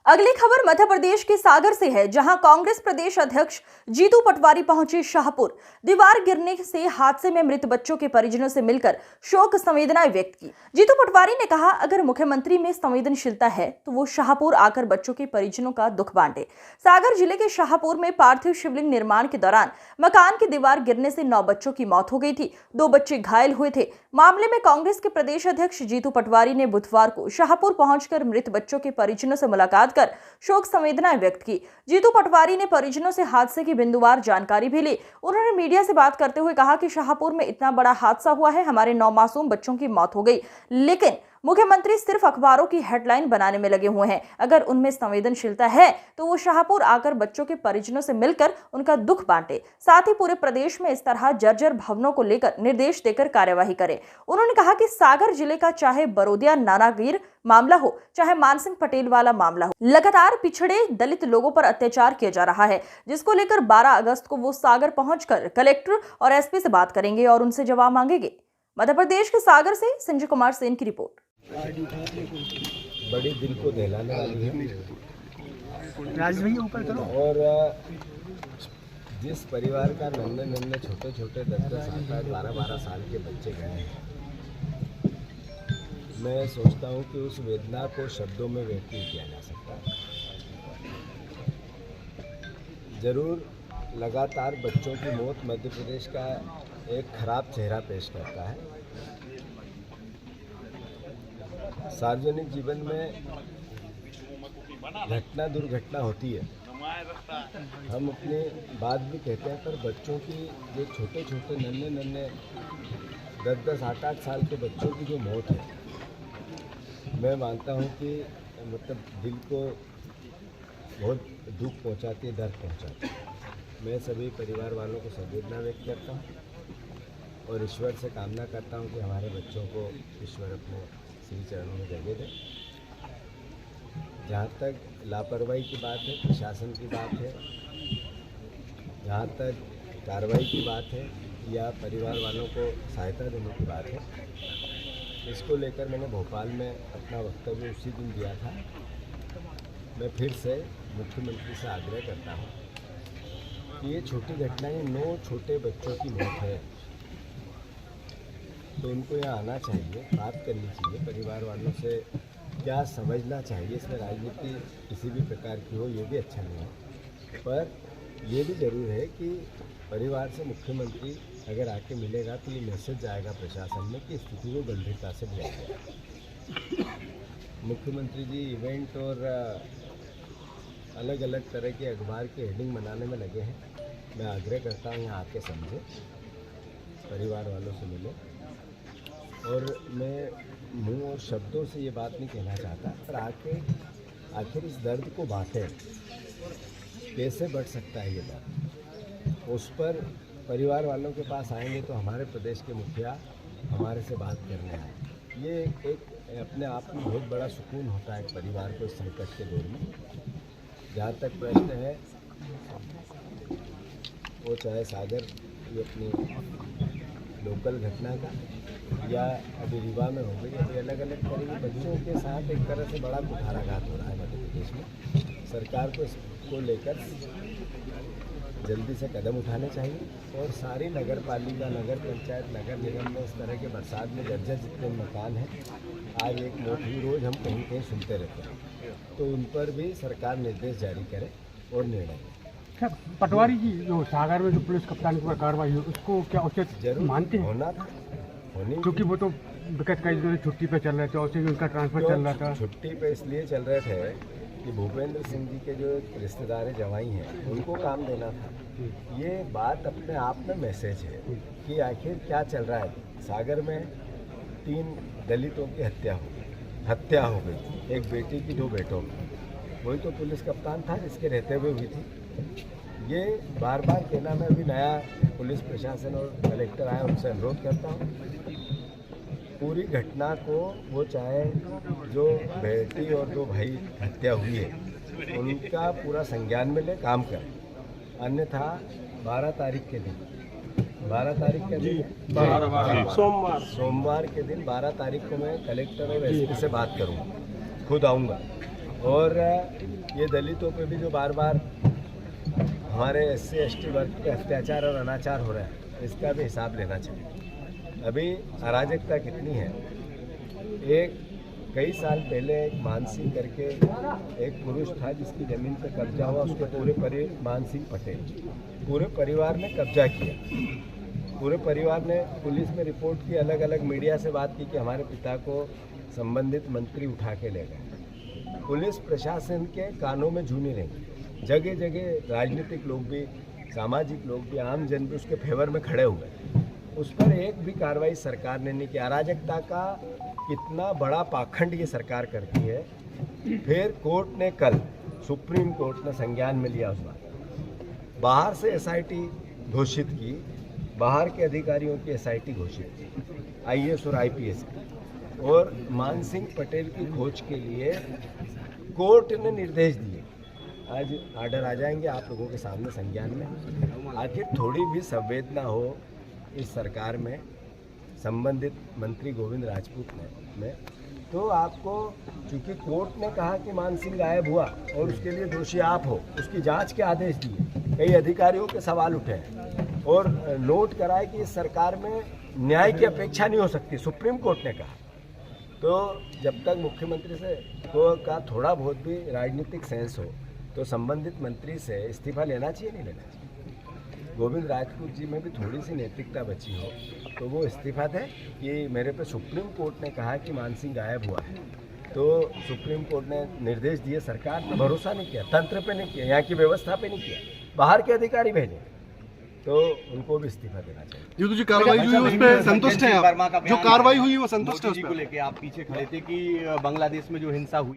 अगली खबर मध्य प्रदेश के सागर से है, जहां कांग्रेस प्रदेश अध्यक्ष जीतू पटवारी पहुंचे शाहपुर। दीवार गिरने से हादसे में मृत बच्चों के परिजनों से मिलकर शोक संवेदनाएं व्यक्त की। जीतू पटवारी ने कहा, अगर मुख्यमंत्री में संवेदनशीलता है तो वो शाहपुर आकर बच्चों के परिजनों का दुख बांटे। सागर जिले के शाहपुर में पार्थिव शिवलिंग निर्माण के दौरान मकान की दीवार गिरने से 9 बच्चों की मौत हो गई थी। 2 बच्चे घायल हुए थे। मामले में कांग्रेस के प्रदेश अध्यक्ष जीतू पटवारी ने बुधवार को शाहपुर पहुंचकर मृत बच्चों के परिजनों से मुलाकात कर शोक संवेदनाएं व्यक्त की। जीतू पटवारी ने परिजनों से हादसे की बिंदुवार जानकारी भी ली। उन्होंने मीडिया से बात करते हुए कहा कि शाहपुर में इतना बड़ा हादसा हुआ है, हमारे 9 मासूम बच्चों की मौत हो गई, लेकिन मुख्यमंत्री सिर्फ अखबारों की हेडलाइन बनाने में लगे हुए हैं। अगर उनमें संवेदनशीलता है तो वो शाहपुर आकर बच्चों के परिजनों से मिलकर उनका दुख बांटे। साथ ही पूरे प्रदेश में इस तरह जर्जर भवनों को लेकर निर्देश देकर कार्यवाही करें। उन्होंने कहा कि सागर जिले का चाहे बरोदिया नानागीर मामला हो, चाहे मानसिंह पटेल वाला मामला हो, लगातार पिछड़े दलित लोगों पर अत्याचार किया जा रहा है, जिसको लेकर 12 अगस्त को वो सागर पहुंचकर कलेक्टर और एसपी से बात करेंगे और उनसे जवाब मांगेंगे। मध्य प्रदेश के सागर से संजय कुमार सेन की रिपोर्ट। बड़ी दिल को दहलाने वाली है और जिस परिवार का नन्हे छोटे 10-10, 12-12 साल के बच्चे गए हैं, मैं सोचता हूं कि उस वेदना को शब्दों में व्यक्त नहीं किया जा सकता। जरूर लगातार बच्चों की मौत मध्य प्रदेश का एक खराब चेहरा पेश करता है। सार्वजनिक जीवन में घटना दुर्घटना होती है, हम अपनी बात भी कहते हैं, पर बच्चों की जो छोटे नन्हे 10-10, 8-8 साल के बच्चों की जो मौत है, मैं मानता हूं कि मतलब दिल को बहुत दुख पहुंचाती है, दर्द पहुंचाती है। मैं सभी परिवार वालों को संवेदना व्यक्त करता हूं और ईश्वर से कामना करता हूं कि हमारे बच्चों को ईश्वर अपने श्री चरणों में जगह दे। जहाँ तक लापरवाही की बात है, प्रशासन की बात है, जहाँ तक कार्रवाई की बात है या परिवार वालों को सहायता देने की बात है, इसको लेकर मैंने भोपाल में अपना वक्तव्य उसी दिन दिया था। मैं फिर से मुख्यमंत्री से आग्रह करता हूँ कि ये छोटी घटनाएं, 9 छोटे बच्चों की मौत है, तो उनको यहाँ आना चाहिए, बात करनी चाहिए, परिवार वालों से क्या समझना चाहिए। इसमें राजनीति किसी भी प्रकार की हो, ये भी अच्छा नहीं है, पर यह भी ज़रूर है कि परिवार से मुख्यमंत्री अगर आके मिलेगा तो ये मैसेज जाएगा प्रशासन में कि स्थिति को गंभीरता से लिया गया। मुख्यमंत्री जी इवेंट और अलग अलग तरह के अखबार की हेडिंग बनाने में लगे हैं। मैं आग्रह करता हूँ यहाँ आके समझे, परिवार वालों से मिले, और मैं मुंह और शब्दों से ये बात नहीं कहना चाहता, पर आखिर इस दर्द को बांटें। कैसे बढ़ सकता है ये दर्द, उस पर परिवार वालों के पास आएंगे तो हमारे प्रदेश के मुखिया हमारे से बात करने आए। ये एक अपने आप में बहुत बड़ा सुकून होता है परिवार को इस संकट के दौर में। जहाँ तक प्रश्न है, वो चाहे सागर ये अपनी लोकल घटना का या अभी रीवा में हो गई, अभी अलग अलग तरह के बच्चों के साथ एक तरह से बड़ा कुठाराघात हो रहा है मध्य प्रदेश में। सरकार को इसको लेकर जल्दी से कदम उठाने चाहिए और सारी नगर पालिका, नगर पंचायत, नगर निगम में इस तरह के बरसात में जर्जर जितने मकान हैं, आज एक मौत हुई, रोज़ हम कहीं कहीं सुनते रहते हैं, तो उन पर भी सरकार निर्देश जारी करे और निर्णय। पटवारी जी, जो सागर में जो पुलिस कप्तान की कार्रवाई हुई, उसको क्या उचित जरूर मानते हैं? होना था, होनी, क्योंकि वो तो विगत कई दिनों छुट्टी पे चल रहे थे और से उनका ट्रांसफर चल रहा था। छुट्टी पे इसलिए चल रहे थे कि भूपेंद्र सिंह जी के जो रिश्तेदार जवाई हैं, उनको काम देना था। ये बात अपने आप में मैसेज है कि आखिर क्या चल रहा है। सागर में 3 दलितों की हत्या हो गई, एक बेटी की, 2 बेटों की। वही तो पुलिस कप्तान था जिसके रहते हुए हुई थी। ये बार बार कहना, मैं अभी नया पुलिस प्रशासन और कलेक्टर आया, उनसे अनुरोध करता हूँ पूरी घटना को, वो चाहे जो बेटी और 2 भाई हत्या हुई है, उनका पूरा संज्ञान में ले, काम करें। अन्यथा 12 तारीख के दिन, 12 तारीख के दिन सोमवार के दिन 12 तारीख को मैं कलेक्टर और एसपी से बात करूँगा, खुद आऊँगा और ये दलितों पे भी जो बार बार हमारे SC ST वर्ग पे अत्याचार और अनाचार हो रहा है, इसका भी हिसाब लेना चाहिए। अभी अराजकता कितनी है। कई साल पहले एक मानसिंह करके एक पुरुष था जिसकी ज़मीन पर कब्जा हुआ, उसके मानसिंह पटेल पूरे परिवार ने कब्जा किया। पूरे परिवार ने पुलिस में रिपोर्ट की, अलग अलग मीडिया से बात की कि हमारे पिता को संबंधित मंत्री उठा के ले गए। पुलिस प्रशासन के कानों में जू नहीं रही। जगह जगह राजनीतिक लोग भी, सामाजिक लोग भी, आम जन भी उसके फेवर में खड़े हुए। उस पर एक भी कार्रवाई सरकार ने नहीं की। अराजकता का कितना बड़ा पाखंड ये सरकार करती है। फिर कोर्ट ने कल, सुप्रीम कोर्ट ने संज्ञान में लिया उस बात, बाहर से SIT घोषित की, बाहर के अधिकारियों की SIT घोषित की, IAS और IPS की, और मानसिंह पटेल की खोज के लिए कोर्ट ने निर्देश दिए। आज आर्डर आ जाएंगे आप लोगों के सामने संज्ञान में। आखिर थोड़ी भी संवेदना हो इस सरकार में, संबंधित मंत्री गोविंद राजपूत में, तो आपको, चूंकि कोर्ट ने कहा कि मानसिंह गायब हुआ और उसके लिए दोषी आप हो, उसकी जांच के आदेश दिए, कई अधिकारियों के सवाल उठे हैं और नोट कराए कि इस सरकार में न्याय की अपेक्षा नहीं हो सकती, सुप्रीम कोर्ट ने कहा। तो जब तक मुख्यमंत्री से का थोड़ा बहुत भी राजनीतिक सेंस हो तो संबंधित मंत्री से इस्तीफा लेना चाहिए, नहीं लेना चाहिए। गोविंद राजपूत जी में भी थोड़ी सी नैतिकता बची हो तो वो इस्तीफा दें कि मेरे पे सुप्रीम कोर्ट ने कहा कि मानसिंह गायब हुआ है, तो सुप्रीम कोर्ट ने निर्देश दिए, सरकार ने भरोसा नहीं किया, तंत्र पे नहीं किया, यहाँ की व्यवस्था पे नहीं किया, बाहर के अधिकारी भेजे, तो उनको भी इस्तीफा देना चाहिए। जो कार्रवाई हुई उस पर संतुष्ट हैं आप? जो कार्रवाई हुई वो संतुष्ट है उस को लेके आप पीछे खड़े थे कि बांग्लादेश में जो हिंसा हुई